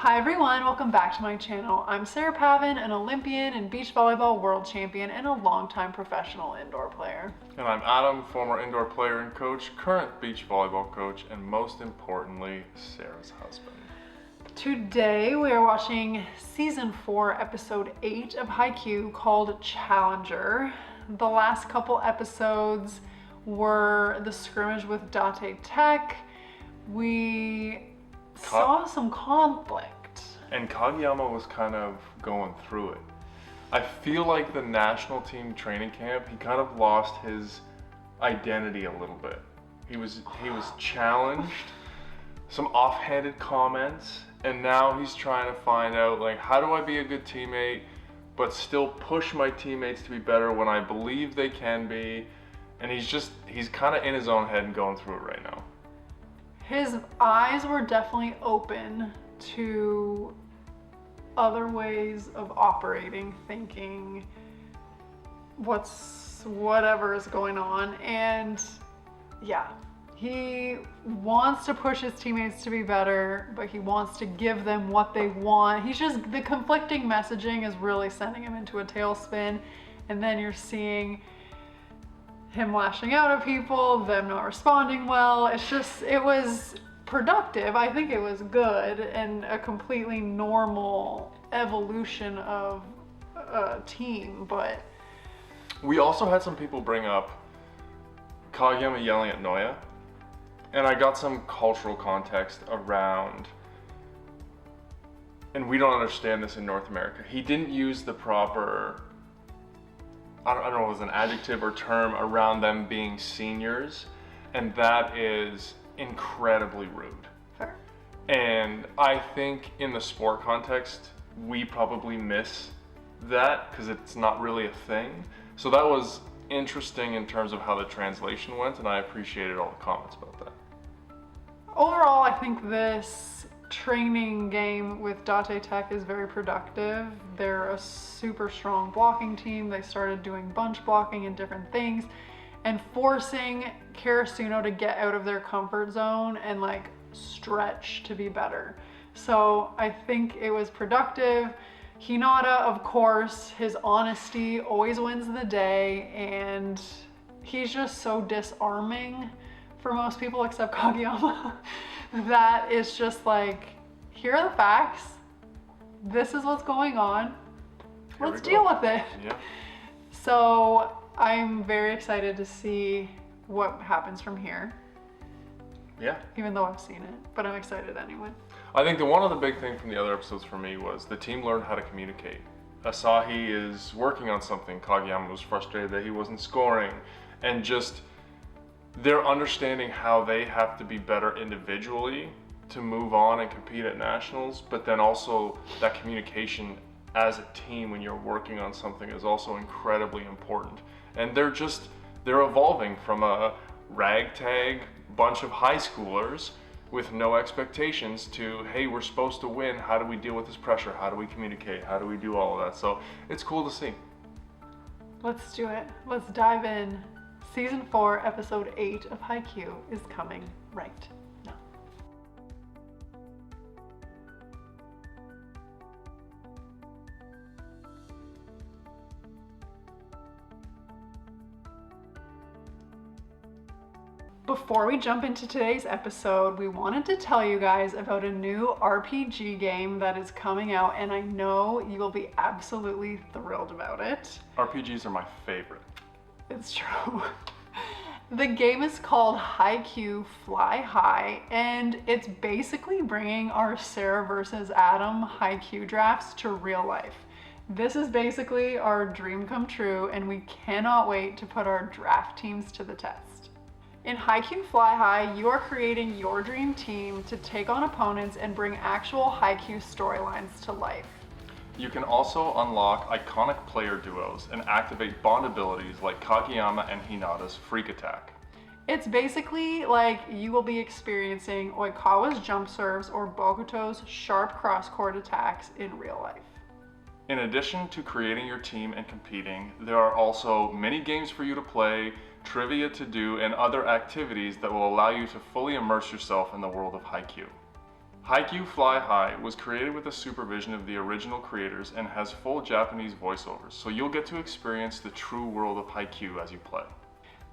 Hi everyone, welcome back to my channel. I'm Sarah Pavan, an Olympian and beach volleyball world champion and a longtime professional indoor player. And I'm Adam, former indoor player and coach, current beach volleyball coach, and most importantly, Sarah's husband. Today we are watching season 4, episode 8 of Haikyuu called Challenger. The last couple episodes were the scrimmage with Date Tech. We saw some conflict. And Kageyama was kind of going through it. I feel like the national team training camp, he kind of lost his identity a little bit. He was challenged, some offhanded comments, and now he's trying to find out, like, how do I be a good teammate but still push my teammates to be better when I believe they can be. And he's kind of in his own head and going through it right now. His eyes were definitely open to other ways of operating, thinking, whatever is going on. And yeah, he wants to push his teammates to be better, but he wants to give them what they want. The conflicting messaging is really sending him into a tailspin. And then you're seeing him lashing out at people, them not responding well. It was productive. I think it was good and a completely normal evolution of a team, but... We also had some people bring up Kageyama yelling at Noya, and I got some cultural context around, and we don't understand this in North America. He didn't use the proper, I don't know if it was an adjective or term around them being seniors, and that is incredibly rude. Fair. And I think in the sport context, we probably miss that because it's not really a thing. So that was interesting in terms of how the translation went, and I appreciated all the comments about that. Overall, I think this training game with Date Tech is very productive. They're a super strong blocking team. They started doing bunch blocking and different things and forcing Karasuno to get out of their comfort zone and like stretch to be better. So I think it was productive. Hinata, of course, his honesty always wins the day, and he's just so disarming for most people except Kageyama that it's just like, here are the facts, this is what's going on, let's deal with it. Yeah. So I'm very excited to see what happens from here. Yeah. Even though I've seen it, but I'm excited anyway. I think one of the big things from the other episodes for me was the team learned how to communicate. Asahi is working on something. Kageyama was frustrated that he wasn't scoring, and just they're understanding how they have to be better individually to move on and compete at nationals, but then also that communication as a team when you're working on something is also incredibly important. And they're evolving from a ragtag bunch of high schoolers with no expectations to, hey, we're supposed to win, how do we deal with this pressure, how do we communicate, how do we do all of that? So it's cool to see. Let's do it. Let's dive in. Season 4, episode 8 of Haikyuu is coming right now. Before we jump into today's episode, we wanted to tell you guys about a new RPG game that is coming out, and I know you will be absolutely thrilled about it. RPGs are my favorite. It's true. The game is called Haikyu Fly High, and it's basically bringing our Sarah versus Adam Haikyuu drafts to real life. This is basically our dream come true, and we cannot wait to put our draft teams to the test. In Haikyu Fly High, you are creating your dream team to take on opponents and bring actual Haikyuu storylines to life. You can also unlock iconic player duos and activate bond abilities like Kageyama and Hinata's Freak Attack. It's basically like you will be experiencing Oikawa's jump serves or Bokuto's sharp cross-court attacks in real life. In addition to creating your team and competing, there are also mini games for you to play, trivia to do, and other activities that will allow you to fully immerse yourself in the world of Haikyuu. Haikyuu Fly High was created with the supervision of the original creators and has full Japanese voiceovers, so you'll get to experience the true world of Haikyuu as you play.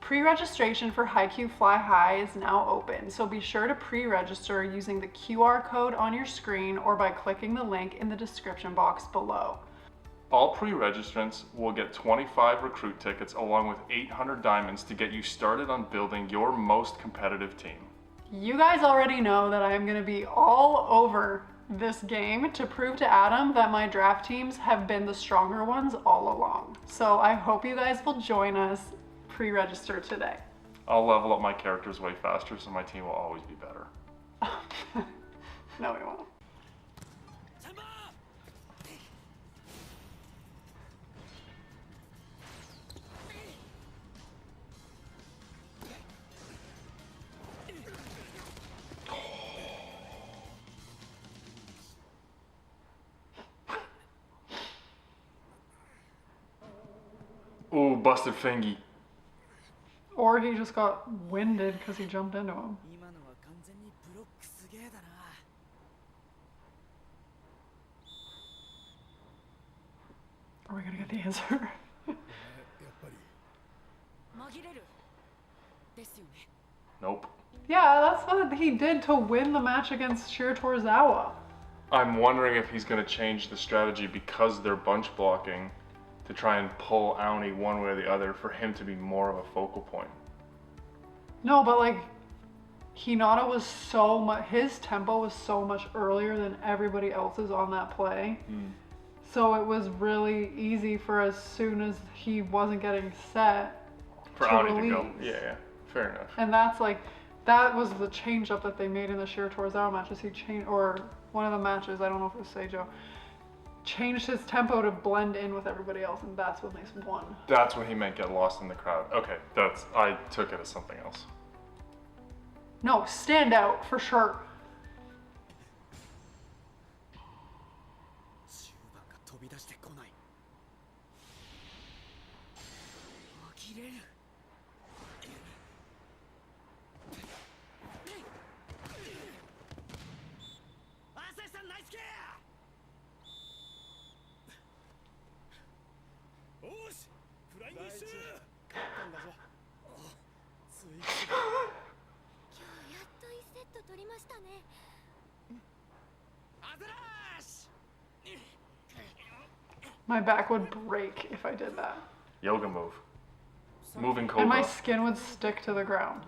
Pre-registration for Haikyu Fly High is now open, so be sure to pre-register using the QR code on your screen or by clicking the link in the description box below. All pre-registrants will get 25 recruit tickets along with 800 diamonds to get you started on building your most competitive team. You guys already know that I am going to be all over this game to prove to Adam that my draft teams have been the stronger ones all along. So I hope you guys will join us. Pre-register today. I'll level up my characters way faster so my team will always be better. No, we won't. Ooh, busted fingy. Or he just got winded because he jumped into him. Are we gonna get the answer? Nope. Yeah, that's what he did to win the match against Shiratorizawa. I'm wondering if he's going to change the strategy because they're bunch blocking to try and pull Aoni one way or the other for him to be more of a focal point. No, but like, Hinata was so much, his tempo was so much earlier than everybody else's on that play. So it was really easy for as soon as he wasn't getting set For Aoni to go. Yeah, fair enough. And that's like, that was the change up that they made in the Shiratorizawa matches. He changed, or one of the matches, I don't know if it was Seijo, changed his tempo to blend in with everybody else, and that's what makes him won. That's what he meant, get lost in the crowd. Okay, I took it as something else. No, stand out for sure. My back would break if I did that. Yoga move. Moving cobra. And my skin would stick to the ground.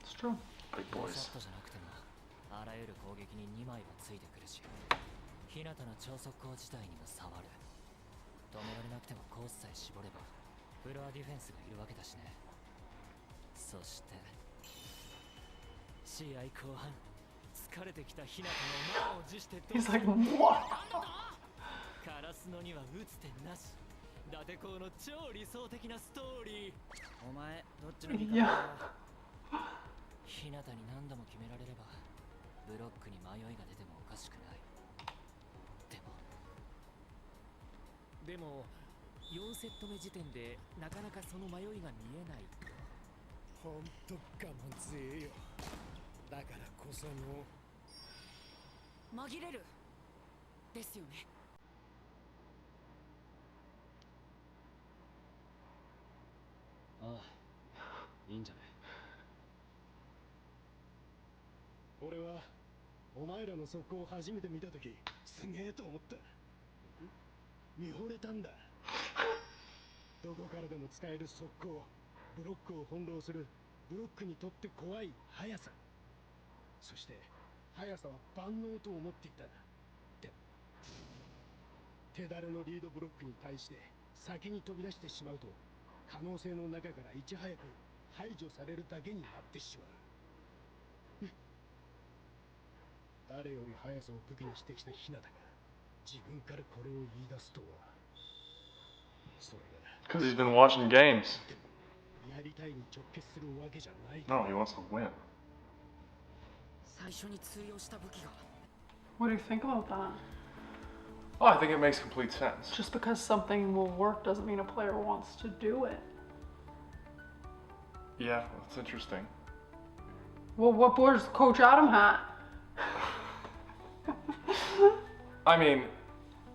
It's true. Big boys. あらゆる攻撃に2枚はついてくるし、日向の超速攻自体にも触る。止められなくてもコースさえ絞れば、フロアディフェンスがいるわけだしね。そして、試合後半、疲れてきた日向の満を持して He's like, what? カラスのには打つ手なし。伊達公の超理想的なストーリー。お前、どっちの味方だ？日向に何度も決められれば、ブロックに迷いが出てもおかしくない。でも4セット目時点でなかなかその迷いが見えない。ほんと我慢強えよ。だからこその紛れるですよね。ああ、いいんじゃない。俺はお前らの速攻を初めて見たときすげえと思った。見惚れたんだ。どこからでも使える速攻、ブロックを翻弄する、ブロックにとって怖い速さ。そして速さは万能と思っていた。でも手だれのリードブロックに対して先に飛び出してしまうと、可能性の中からいち早く排除されるだけになってしまう。誰より速さを武器にしてきた日向が自分からこれを言い出すとは。それが Because he's been watching games. やりたいに直結するわけじゃない。 No, he wants to win. 最初に通用した武器が What do you think about that? Oh, I think it makes complete sense. Just because something will work doesn't mean a player wants to do it. Yeah, that's interesting. Well, what where's Coach Adam hat? I mean,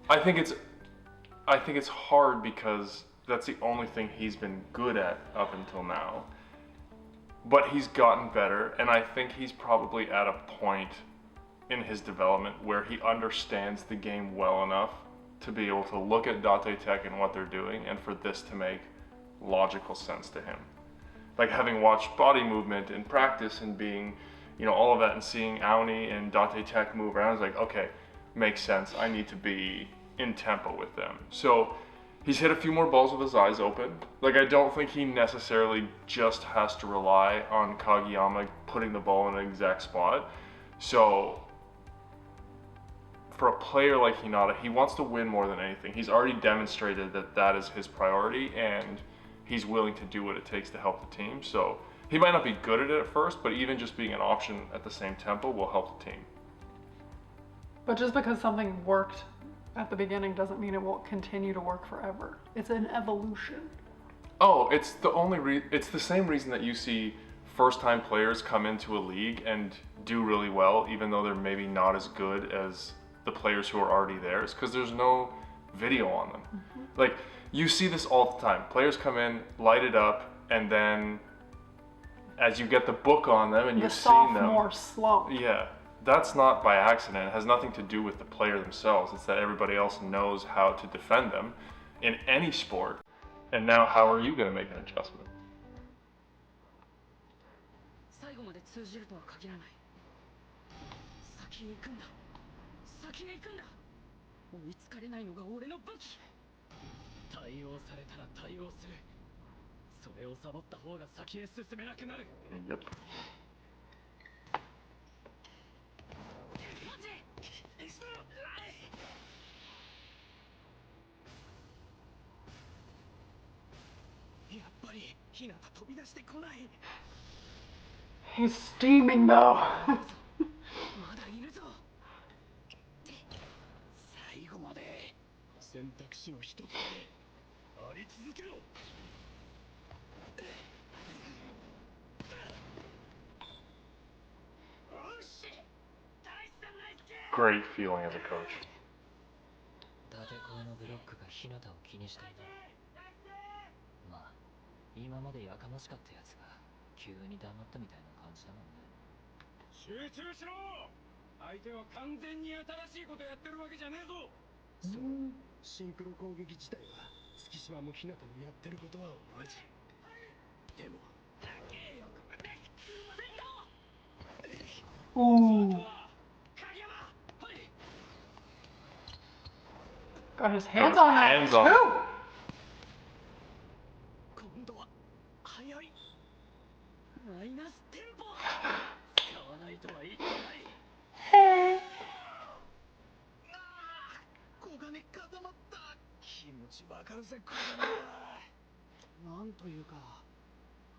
I think it's hard because that's the only thing he's been good at up until now. But he's gotten better, and I think he's probably at a point in his development where he understands the game well enough to be able to look at Date Tech and what they're doing, and for this to make logical sense to him. Like having watched body movement in practice and being, all of that, and seeing Aoni and Date Tech move around, it's like, okay, makes sense. I need to be in tempo with them. So he's hit a few more balls with his eyes open. Like, I don't think he necessarily just has to rely on Kageyama putting the ball in an exact spot. So for a player like Hinata, he wants to win more than anything. He's already demonstrated that that is his priority, and he's willing to do what it takes to help the team. So he might not be good at it at first, but even just being an option at the same tempo will help the team. But just because something worked at the beginning doesn't mean it won't continue to work forever. It's an evolution. Oh, it's the same reason that you see first-time players come into a league and do really well, even though they're maybe not as good as the players who are already there. It's because there's no video on them. Mm-hmm. Like, you see this all the time. Players come in, light it up, and then as you get the book on them and you've seen them, sophomore slump. Yeah, that's not by accident. It has nothing to do with the player themselves. It's that everybody else knows how to defend them in any sport. And now, how are you going to make an adjustment? 最後まで通じるとは限らない。先に行くんだ。先へ行くんだ。追いつかれないのが俺の武器。対応されたら対応する。それをサボった方が先へ進めなくなる。Yep. やっぱり日向飛び出してこない。 He's steaming though. まだいるぞ。最後まで選択肢の一つであり続けろ。 Great feeling as a coach. 立て声のブロックが日向を気にしていた。まあ、今までやかましかったやつが急に黙ったみたいな感じだもんね。集中しろ。相手は完全に新しいことやってるわけじゃねえぞ。そう、シンクロ攻撃自体は月島も日向もやってることは同じ。でも、Ooh. Got his hands on that Hands on. too. 今度は速い。マイナステンポ。使わないとは言ってない。黄金固まった。気持ちわかるぜ、これは。なんというか、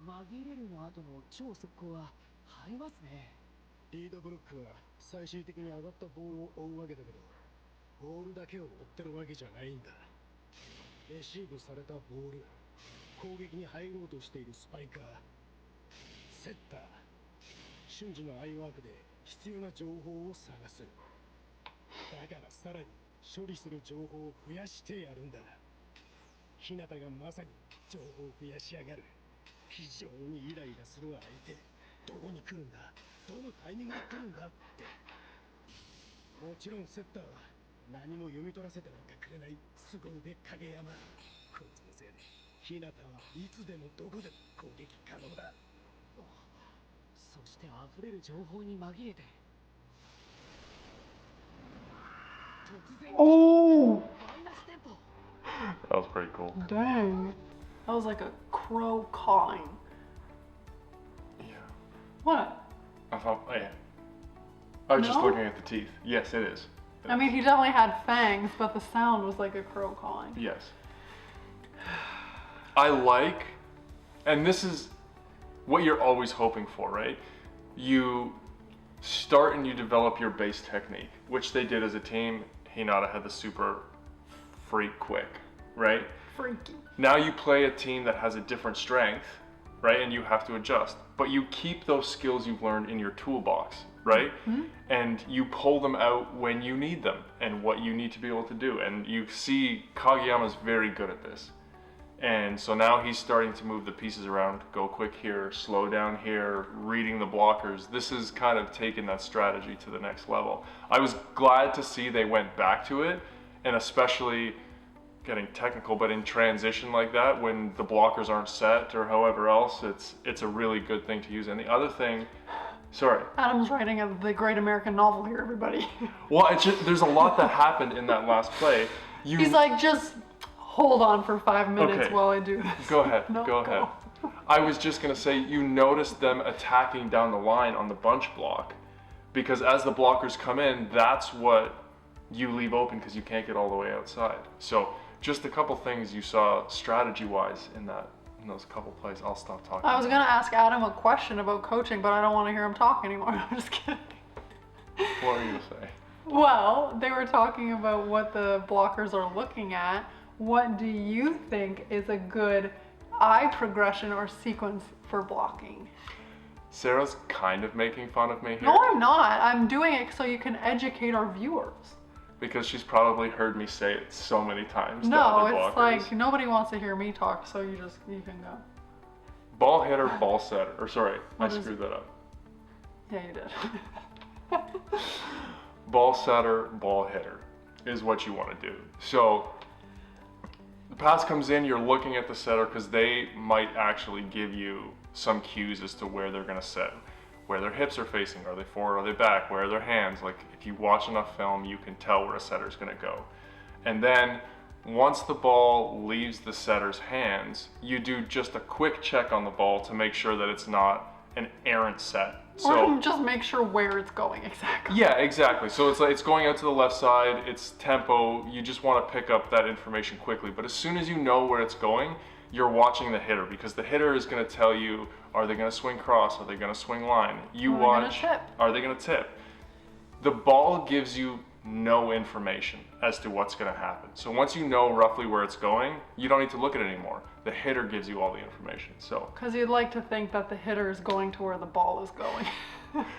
紛れるの後の超速攻は映えますね。リードブロックは最終的に上がったボールを追うわけだけど、ボールだけを追ってるわけじゃないんだ。レシーブされたボール、攻撃に入ろうとしているスパイカー、セッター、瞬時のアイワークで必要な情報を探す。だからさらに処理する情報を増やしてやるんだ。日向がまさに情報を増やしやがる。非常にイライラする相手、どこに来るんだ、どのタイミングで来るんだって。もちろんセッターは何も読み取らせてなんかくれない凄腕影山。こいつのせいで日向はいつでもどこでも攻撃可能だ。そして溢れる情報に紛れて突然 Oh, マイナステンポ That was pretty cool. dang. That was like a crow cawing. Yeah. What? I thought, oh, yeah. I was just No? looking at the teeth. Yes, it is. I mean, he definitely had fangs, but the sound was like a crow cawing. Yes. I like, and this is what you're always hoping for, right? You start and you develop your base technique, which they did as a team. Hinata had the super freak quick, right? Freaky. Now you play a team that has a different strength, right? And you have to adjust. But you keep those skills you've learned in your toolbox, right? Mm-hmm. And you pull them out when you need them and what you need to be able to do. And you see Kageyama's very good at this. And so now he's starting to move the pieces around, go quick here, slow down here, reading the blockers. This is kind of taking that strategy to the next level. I was glad to see they went back to it, and especially getting technical, but in transition like that, when the blockers aren't set or however else, it's a really good thing to use. And the other thing, sorry. Adam's writing the great American novel here, everybody. Well, it's just, there's a lot that happened in that last play. He's like, just hold on for 5 minutes Okay. while I do this. Go ahead, No, go ahead. I was just gonna say, you noticed them attacking down the line on the bunch block, because as the blockers come in, that's what you leave open because you can't get all the way outside. So just a couple things you saw strategy-wise in those couple plays. I'll stop talking. I was gonna ask Adam a question about coaching, but I don't want to hear him talk anymore. I'm just kidding. What were you gonna say? Well, they were talking about what the blockers are looking at. What do you think is a good eye progression or sequence for blocking? Sarah's kind of making fun of me here. No, I'm not. I'm doing it so you can educate our viewers. Because she's probably heard me say it so many times. to No, other it's blockers. like nobody wants to hear me talk, so you can go. Ball hitter, ball setter. Or sorry, What I is- screwed that up. Yeah, you did. Ball setter, ball hitter is what you want to do. So the pass comes in, you're looking at the setter because they might actually give you some cues as to where they're going to set, where their hips are facing, are they forward, are they back, where are their hands. Like if you watch enough film, you can tell where a setter's going to go. And then once the ball leaves the setter's hands, you do just a quick check on the ball to make sure that it's not an errant set. Or just make sure where it's going exactly. Yeah, exactly. So it's like it's going out to the left side, it's tempo, you just want to pick up that information quickly. But as soon as you know where it's going, you're watching the hitter because the hitter is going to tell you, are they going to swing cross, are they going to swing line? You Are they gonna watch, tip? are they going to tip? The ball gives you no information as to what's going to happen. So once you know roughly where it's going, you don't need to look at it anymore. The hitter gives you all the information. So Because you'd like to think that the hitter is going to where the ball is going.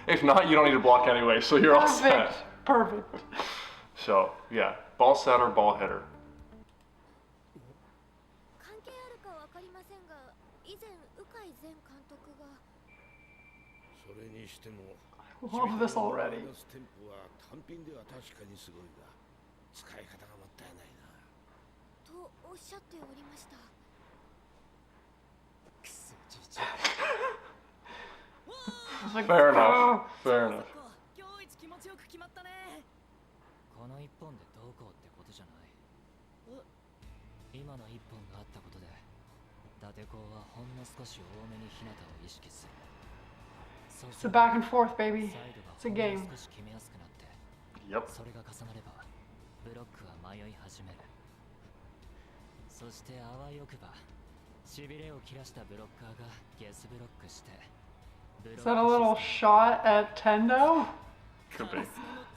if not, you don't need to block anyway, so you're all set. Perfect. So yeah, ball setter, ball hitter. 関係あるかわかりませんが、以前鵜飼前監督がそれにしても Love this already. ステンプは単品では確かにすごいが使い方がもったいないなとおっしゃっておりました。クソじじい It's like, Fair oh. enough. Fair enough. 今日一気持ちよく決まったねこの一本でどうこうってことじゃない今の一本があったことで伊達公はほんの少し多めに日向を意識する It's a back and forth, baby. サイド It's a がほん game. の少し決めやすくなって Yep. それが重なればブロックは迷い始めるそしてあわよくばしびれを切らしたブロッカーがゲスブロックして Is that a little shot at Tendo? Could be.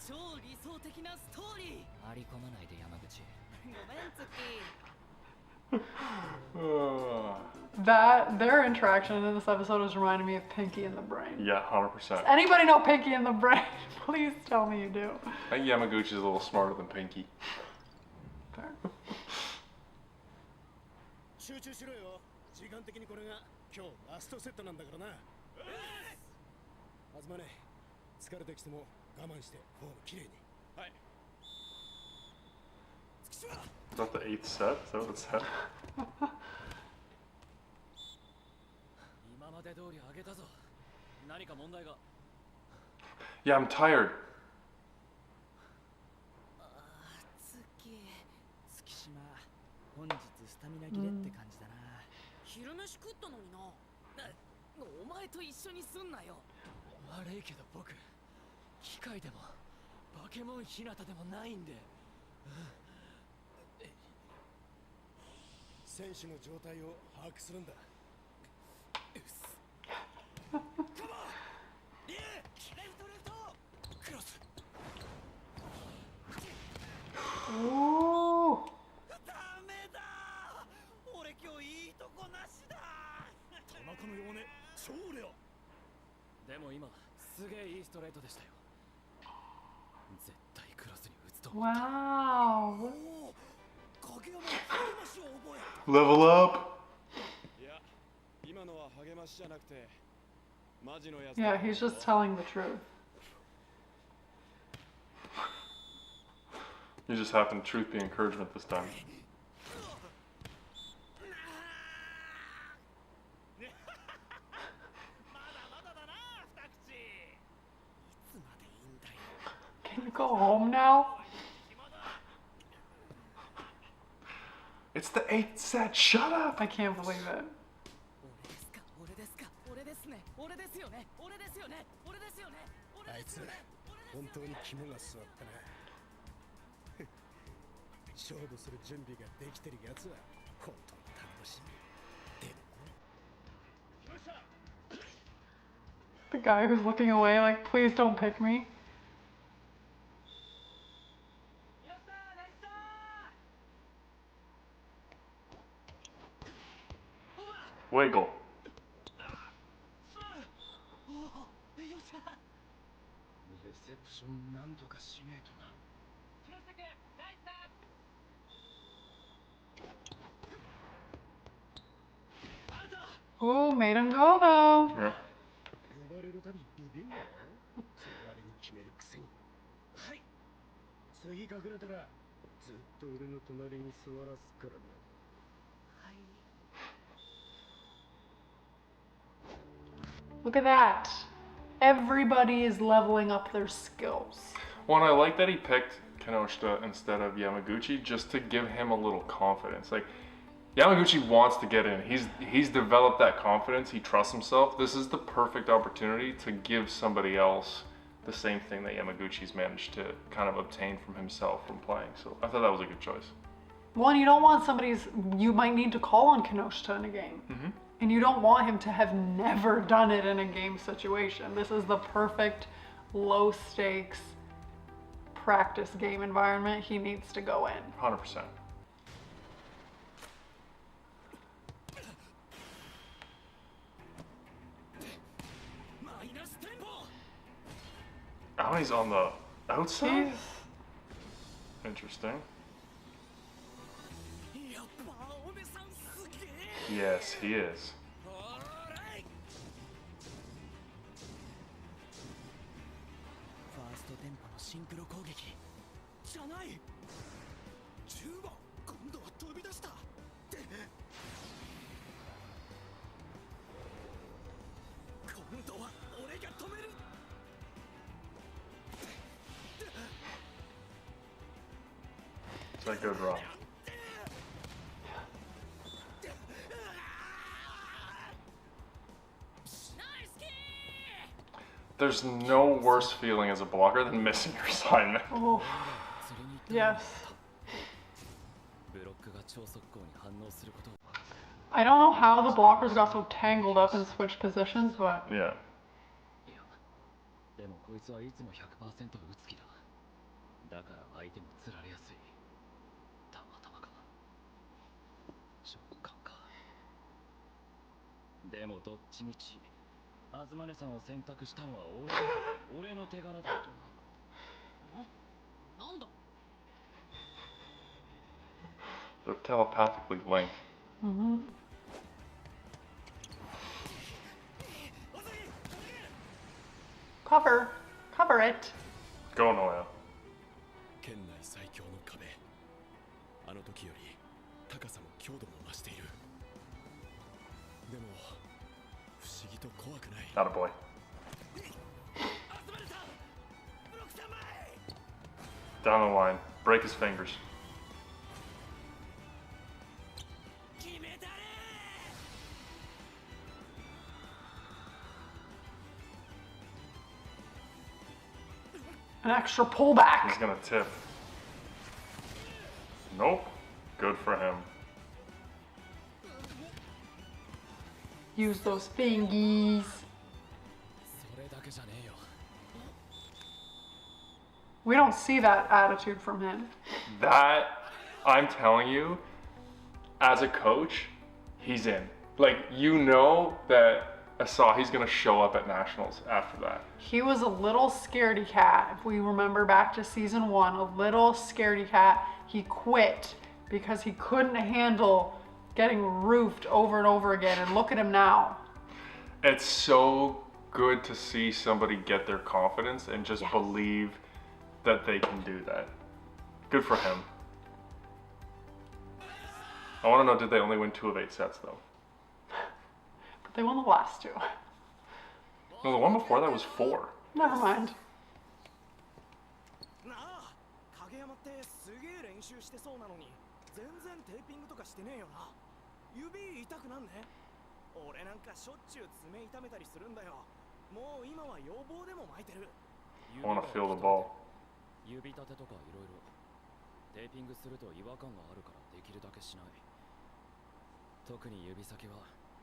超理想的なストーリー張り込まないで山口ごめんツッキー Their interaction in this episode is reminding me of Pinky and the Brain. Yeah, 100%. Anybody know Pinky and the Brain? Please tell me you do. I think Yamaguchi's a little smarter than Pinky. Fair. 集中しろよ時間的にこれが今日ラストセットなんだからなあずまね疲れてきても我慢してフォームきれいにはい Is that the 8th set? Is that what it said? 今まで通り上げたぞ何か問題が。 Yeah, I'm tired. 月島、本日スタミナ切れって感じだな。昼飯食ったのにな。お前と一緒にすんなよ。悪いけど僕、機械でもバケモンひなたでもないんで。選手の状態を把握するんだ。うっす。カモン。レフトクロス。Ooh. ダメだ。俺今日いいとこなしだ。田中の弱音超レア。でも今すげえいいストレートでしたよ。絶対クロスに打つと。 Wow. Level up. Yeah, he's just telling the truth. You just happen to truth be encouragement this time. Can you go home now? It's the 8th set. Shut up. I can't believe it. あいつ本当に肝が据わったな。勝負する準備ができてるやつは本当に楽しみ。でも The guy who's looking away, like, please don't pick me. Wiggle. レセプション何とかしねえとな。 Ooh, made him go though. Yeah. 呼ばれるたびビビんなよ。それなりに決めるくせに。はい。次隠れたらずっと俺の隣に座らすからな。はい。 Look at that. Everybody is leveling up their skills. One, I like that he picked Kinoshita instead of Yamaguchi just to give him a little confidence. Like, Yamaguchi wants to get in. He's developed that confidence. He trusts himself. This is the perfect opportunity to give somebody else the same thing that Yamaguchi's managed to kind of obtain from himself from playing. So I thought that was a good choice. One, you don't want you might need to call on Kinoshita in a game. Mm-hmm. And you don't want him to have never done it in a game situation. This is the perfect low stakes practice game environment he needs to go in. 100%. Oh, he's on the outside? Interesting. Yes, he is. It's a good run. There's no worse feeling as a blocker than missing your assignment. Oh, yes. I don't know how the blockers got so tangled up and switched positions, but... Yeah. でもこいつはいつも 100% 打つ気だ。だから相手も釣られやすい。たまたまか。直感か。でもどっちみち、東根さんを選択したのは俺の手柄だとな。なんだ They're telepathically linked. Mm-hmm. Cover it. Go, Noya. 県内最強の壁。あの時より高さも強度も増している。でも不思議と怖くない。Not a boy. Down the line. Break his fingers. An extra pullback. He's gonna tip. Nope. Good for him. Use those fingies. それだけじゃねえよ We don't see that attitude from him. That, I'm telling you, as a coach, he's in. Like, you know that Asahi's gonna show up at nationals after that. He was a little scaredy cat. If we remember back to season 1, a little scaredy cat. He quit because he couldn't handle getting roofed over and over again. And look at him now. It's so good to see somebody get their confidence and just Yes. believe that they can do that. Good for him. I want to know, did they only win 2 of 8 sets though? But they won the last 2. No, the one before that was 4. Never mind. なあ影山ってすげえ練習してそうなのに全然テーピングとかしてねえよな指痛くなんね俺なんかしょっちゅう爪痛めたりするんだよもう今は予防でも巻いてる I want to feel the ball. 指立てとかいろいろテーピングすると違和感があるからできるだけしない特に指先は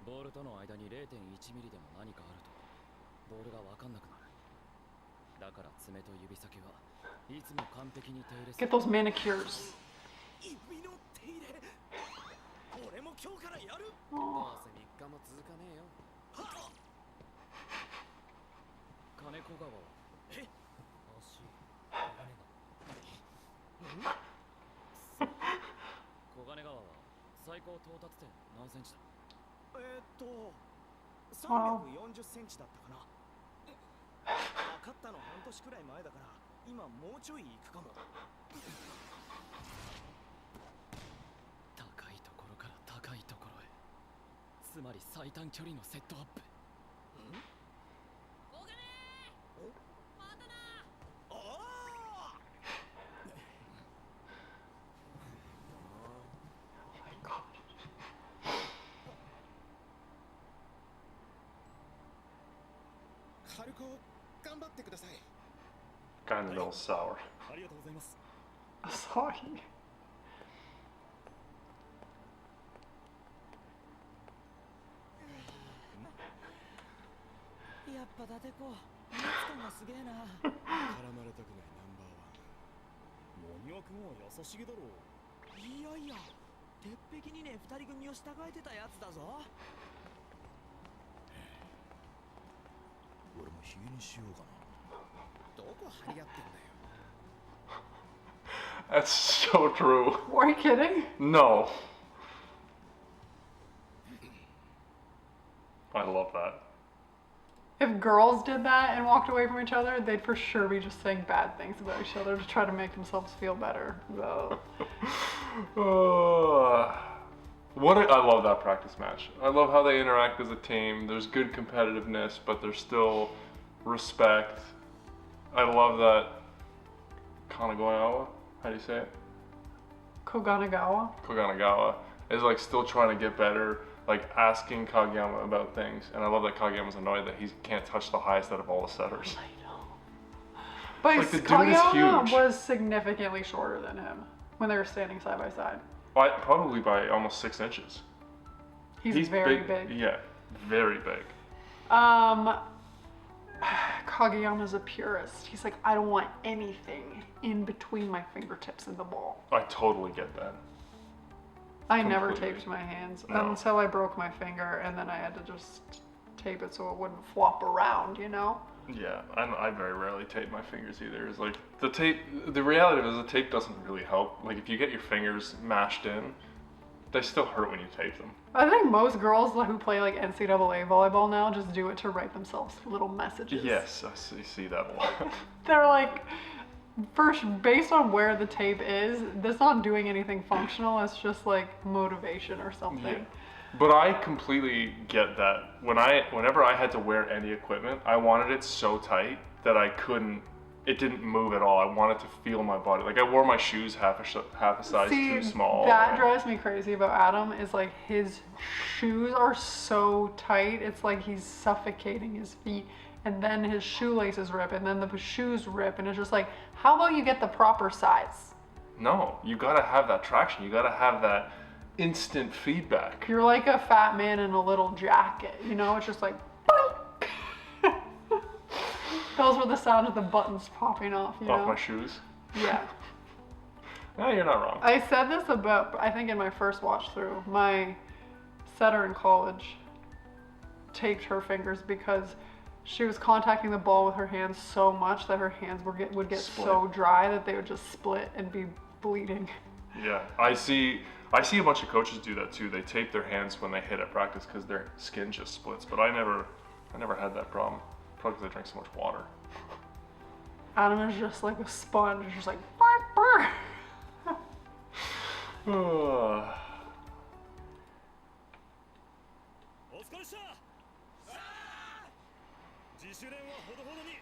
ボールとの間に 0.1 ミリでも何かあるとボールが分かんなくなるだから爪と指先はいつも完璧に手入れす Get る those manicures. 指の手入れ俺も今日からやる Oh. どうせ3日も続かねえよ金子川はえ足小金川は最高到達点何センチだ340センチだったかな測ったの半年くらい前だから今もうちょい行くかも高いところから高いところへつまり最短距離のセットアップ小金またなおお春子頑張ってください Kind of a little sour. ありがとうございます Asahi. やっぱ伊達子熱感がすげえな絡まれたくないナンバーワンモニワ君は優しげだろういやいや鉄壁にね二人組を従えてたやつだぞ俺もヒゲにしようかなどこ張り合ってんだよ That's so true. Are you kidding? No. I love that. If girls did that and walked away from each other, they'd for sure be just saying bad things about each other to try to make themselves feel better. Ugh. I love that practice match. I love how they interact as a team. There's good competitiveness, but there's still respect. I love that Kanagawa, how do you say it? Koganagawa. Koganagawa is like still trying to get better, like asking Kageyama about things. And I love that Kageyama's annoyed that he can't touch the highest out of all the setters. I know. But Like, the dude is Kageyama huge. was significantly shorter than him when they were standing side by side. Probably by almost 6 inches. He's very big. Yeah, very big. Kageyama's a purist. He's like, I don't want anything in between my fingertips and the ball. I totally get that. I never Completely. taped my hands No. until I broke my finger, and then I had to just tape it so it wouldn't flop around, you know? Yeah, I very rarely tape my fingers either. It's like the tape. The reality is the tape doesn't really help. Like if you get your fingers mashed in, they still hurt when you tape them. I think most girls who play like NCAA volleyball now just do it to write themselves little messages. Yes, I see that a lot. They're like, first, based on where the tape is, that's not doing anything functional. It's just like motivation or something. Yeah. But I completely get that. Whenever I had to wear any equipment, I wanted it so tight that I couldn't it didn't move at all. I wanted to feel my body. Like I wore my shoes half a size too small. That drives me crazy about Adam is like his shoes are so tight. It's like he's suffocating his feet. And then his shoelaces rip and then the shoes rip. And it's just like, how about you get the proper size? No, you gotta have that traction. You gotta have that instant feedback. You're like a fat man in a little jacket, you know? It's just like, those were the sound of the buttons popping off, you know? Off my shoes? Yeah. No, you're not wrong. I said this about, I think in my first watch through, my setter in college taped her fingers because she was contacting the ball with her hands so much that her hands would get so dry that they would just split and be bleeding. Yeah, I see a bunch of coaches do that too. They tape their hands when they hit at practice because their skin just splits. But I never had that problem. Probably because I drank so much water. Adam is just like a sponge, just like burr, burr. 自主練はほどほどに。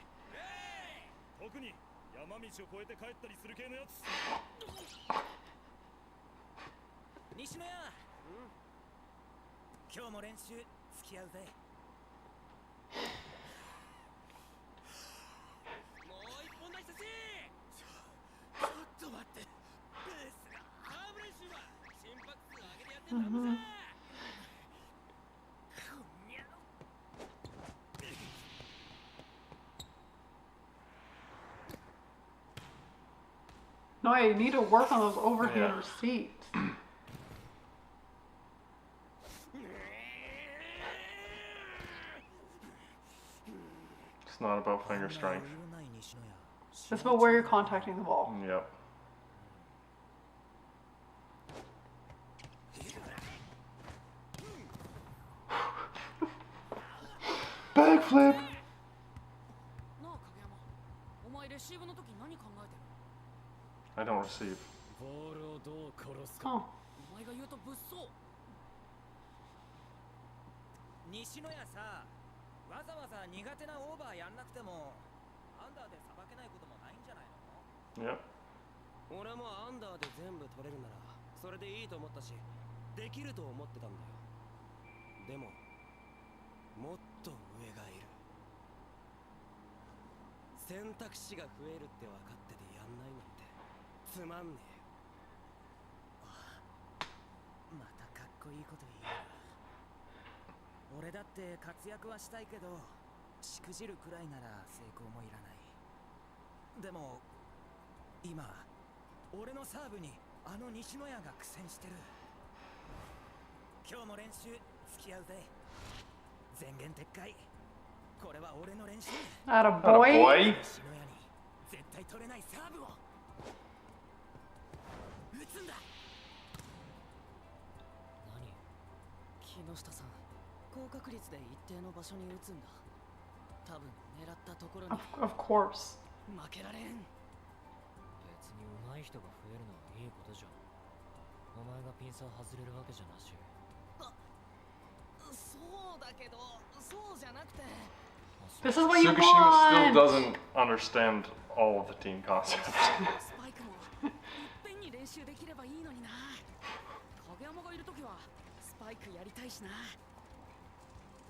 特に山道を越えて帰ったりする系のやつ。西野屋。今日も練習付き合うぜ。もう一本出したし。ちょっと待って。ベースがハーブ練習は心拍数上げてやってんだもんさ。 No, you need to work on those overhand receipts. It's not about finger strength. It's about where you're contacting the ball. Yep. Backflip! I don't receive. Oh. 西野屋さ、わざわざ苦手なオーバーやんなくてもアンダーでさばけないこともないんじゃないの？ Yep. 俺もアンダーで全部取れるならそれでいいと思ったし、できると思ってたんだよ。でももっと上がいる。選択肢が増えるって分かっててやんないなんてつまんねえ。またかっこいいこと言う。俺だって活躍はしたいけど、しくじるくらいなら成功もいらない。でも今俺のサーブにあの西野屋が苦戦してる。今日も練習付き合うぜ。前言撤回。これは俺の練習。Attaboy. 西野屋に絶対取れないサーブを打つんだ。何？木下さん。 高確率で一定の場所に打つんだ。多分狙ったところに。Of course. 負けられん。別に上手い人が増えるのはいいことじゃん。お前がピンサー外れるわけじゃなし。そうだけど、そうじゃなくて。This is what you Tsukishima still want. doesn't understand all of the team concepts. スパイクもいっぺんに練習できればいいのにな。影山がいるときはスパイクやりたいしな。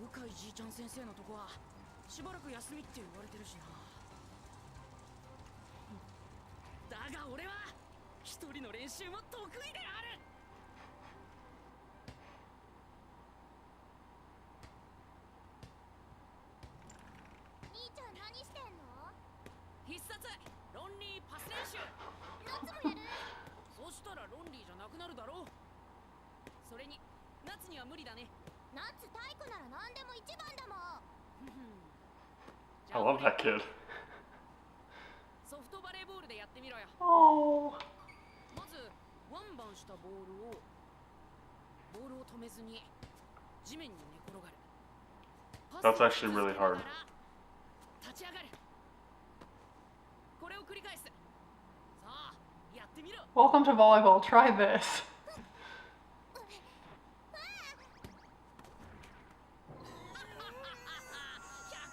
向井じいちゃん先生のとこはしばらく休みって言われてるしな。だが俺は一人の練習も得意である。兄ちゃん何してんの？必殺ロンリーパス練習。夏もやる？そしたらロンリーじゃなくなるだろう。それに夏には無理だね。 夏体育なら何でも一番だもん。 I love that kid. ソフトバレーボールでやってみろよ。 Oh. まずワンバンしたボールを止めずに地面に寝転がる。 That's actually really hard. 立ち上がる。これを繰り返す。さあ、やってみろ。 Welcome to volleyball. Try this. 100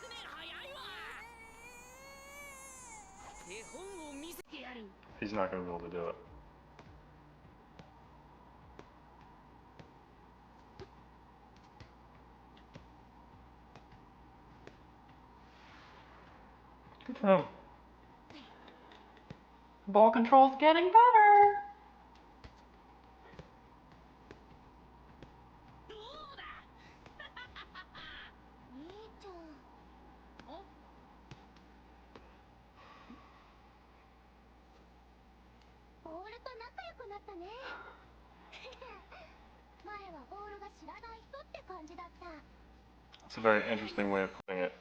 年早いわ。He's not going to be able to do it. Good for him. Ball control's getting better. It's a very interesting way of putting it.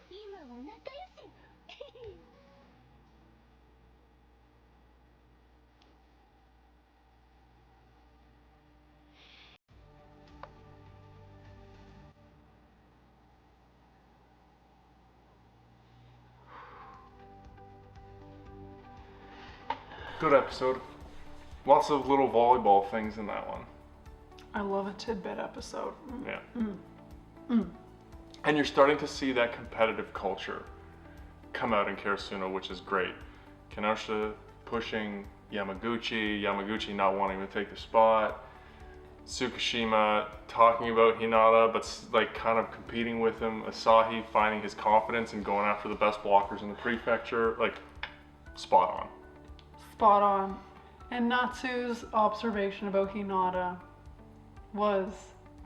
Good episode. Lots of little volleyball things in that one. I love a tidbit episode. Yeah. And you're starting to see that competitive culture come out in Karasuno, which is great. Kenoshita pushing Yamaguchi not wanting to take the spot, Tsukishima talking about Hinata, but like kind of competing with him, Asahi finding his confidence and going after the best blockers in the prefecture, like spot on. Spot on. And Natsu's observation about Hinata was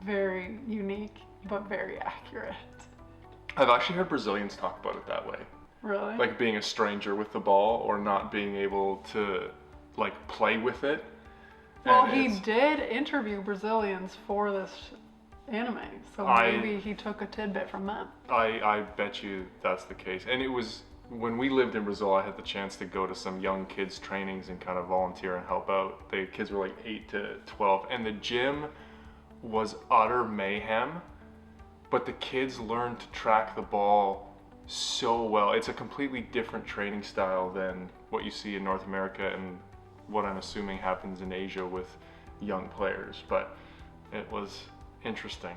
very unique, but very accurate. I've actually heard Brazilians talk about it that way. Really? Like being a stranger with the ball or not being able to like play with it. Well, And he it's- did interview Brazilians for this anime, so maybe he took a tidbit from them. I bet you that's the case. And it was when we lived in Brazil, I had the chance to go to some young kids trainings and kind of volunteer and help out. The kids were like 8 to 12 and the gym was utter mayhem, but the kids learned to track the ball so well. It's a completely different training style than what you see in North America and what I'm assuming happens in Asia with young players, but it was interesting.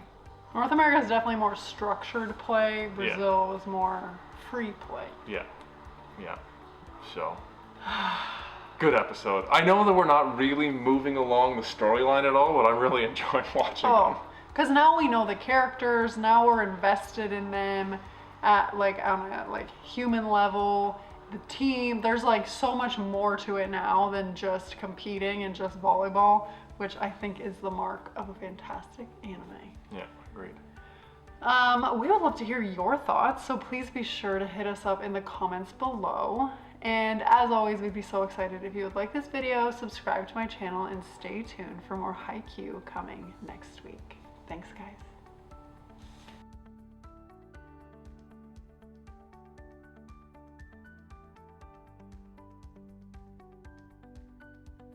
North America is definitely more structured play. Brazil is more free play. Yeah. So, good episode. I know that we're not really moving along the storyline at all, but I'm really enjoying watching them. Because now we know the characters. Now we're invested in them at like on a like human level. The team. There's like so much more to it now than just competing and just volleyball, which I think is the mark of a fantastic anime. Yeah, agreed. We would love to hear your thoughts, so please be sure to hit us up in the comments below. And as always, we'd be so excited if you would like this video, subscribe to my channel, and stay tuned for more Haikyuu coming next week. Thanks, guys.